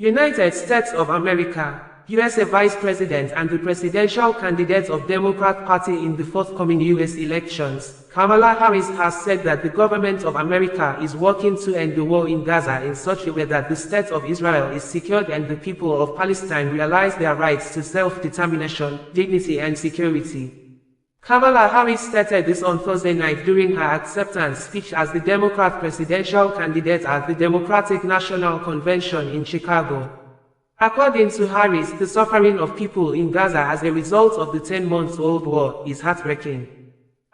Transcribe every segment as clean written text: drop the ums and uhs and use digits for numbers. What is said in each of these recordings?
United States of America, USA Vice President and the presidential candidate of Democrat Party in the forthcoming US elections, Kamala Harris has said that the government of America is working to end the war in Gaza in such a way that the state of Israel is secured and the people of Palestine realize their rights to self-determination, dignity and security. Kamala Harris stated this on Thursday night during her acceptance speech as the Democrat presidential candidate at the Democratic National Convention in Chicago. According to Harris, the suffering of people in Gaza as a result of the 10-month-old war is heartbreaking,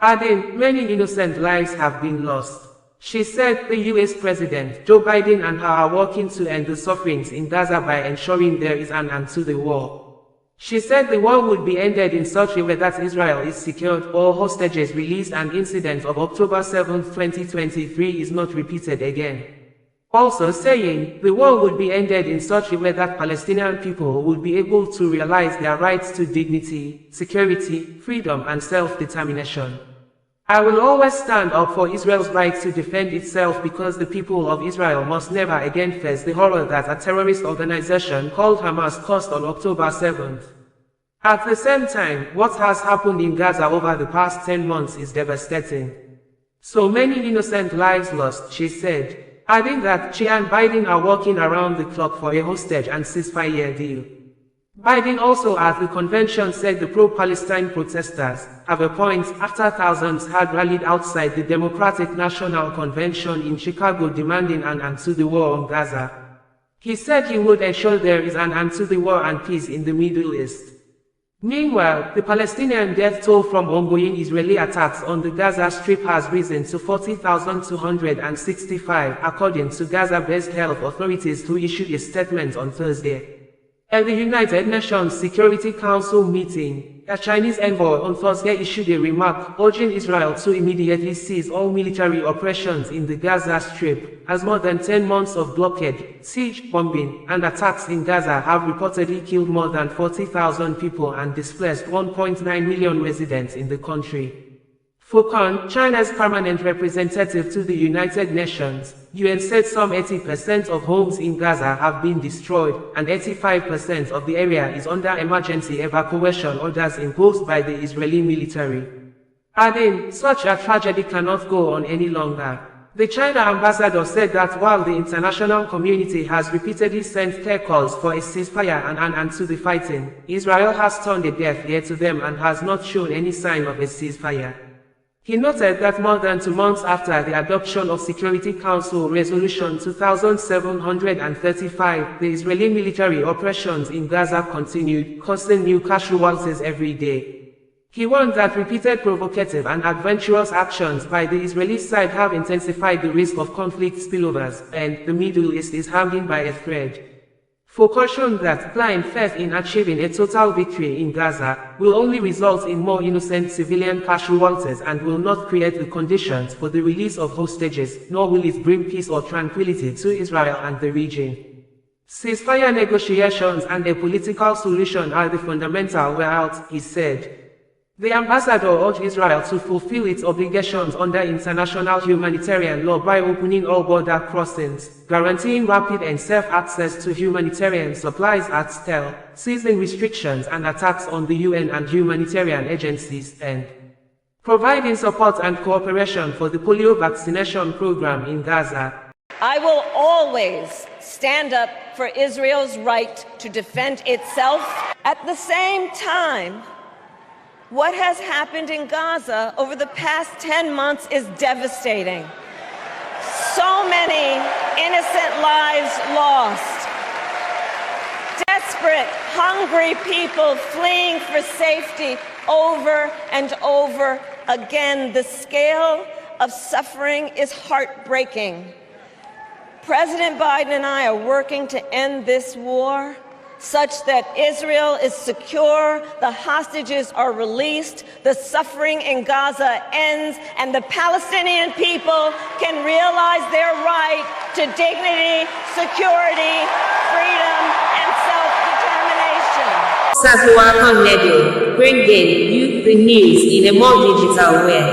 adding, many innocent lives have been lost. She said the US President, Joe Biden and her are working to end the sufferings in Gaza by ensuring there is an end to the war. She said the war would be ended in such a way that Israel is secured, all hostages released and incident of October 7, 2023 is not repeated again. Also saying, the war would be ended in such a way that Palestinian people would be able to realize their rights to dignity, security, freedom and self-determination. I will always stand up for Israel's right to defend itself because the people of Israel must never again face the horror that a terrorist organization called Hamas caused on October 7th. At the same time, what has happened in Gaza over the past 10 months is devastating. So many innocent lives lost, she said, adding that she and Biden are working around the clock for a hostage and ceasefire deal. Biden also at the convention said the pro-Palestine protesters have a point after thousands had rallied outside the Democratic National Convention in Chicago demanding an end to the war on Gaza. He said he would ensure there is an end to the war and peace in the Middle East. Meanwhile, the Palestinian death toll from ongoing Israeli attacks on the Gaza Strip has risen to 40,265 according to Gaza-based health authorities who issued a statement on Thursday. At the United Nations Security Council meeting, a Chinese envoy on Thursday issued a remark urging Israel to immediately cease all military operations in the Gaza Strip, as more than 10 months of blockade, siege, bombing, and attacks in Gaza have reportedly killed more than 40,000 people and displaced 1.9 million residents in the country. Fukun, China's permanent representative to the United Nations, UN said some 80% of homes in Gaza have been destroyed, and 85% of the area is under emergency evacuation orders imposed by the Israeli military. Adding, such a tragedy cannot go on any longer. The China ambassador said that while the international community has repeatedly sent clear calls for a ceasefire and an end to the fighting, Israel has turned a deaf ear to them and has not shown any sign of a ceasefire. He noted that more than 2 months after the adoption of Security Council Resolution 2735, the Israeli military operations in Gaza continued, causing new casualties every day. He warned that repeated provocative and adventurous actions by the Israeli side have intensified the risk of conflict spillovers, and the Middle East is hanging by a thread. For caution that blind faith in achieving a total victory in Gaza will only result in more innocent civilian casualties and will not create the conditions for the release of hostages, nor will it bring peace or tranquility to Israel and the region. Ceasefire negotiations and a political solution are the fundamental way out, he said. The ambassador urged Israel to fulfill its obligations under international humanitarian law by opening all border crossings, guaranteeing rapid and safe access to humanitarian supplies at scale, ceasing restrictions and attacks on the UN and humanitarian agencies, and providing support and cooperation for the polio vaccination program in Gaza. I will always stand up for Israel's right to defend itself. At the same time, what has happened in Gaza over the past 10 months is devastating. So many innocent lives lost. Desperate, hungry people fleeing for safety over and over again. The scale of suffering is heartbreaking. President Biden and I are working to end this war such that Israel is secure, the hostages are released, the suffering in Gaza ends, and the Palestinian people can realize their right to dignity, security, freedom, and self-determination. Sasua Connedo, bringing you the news in a more digital way.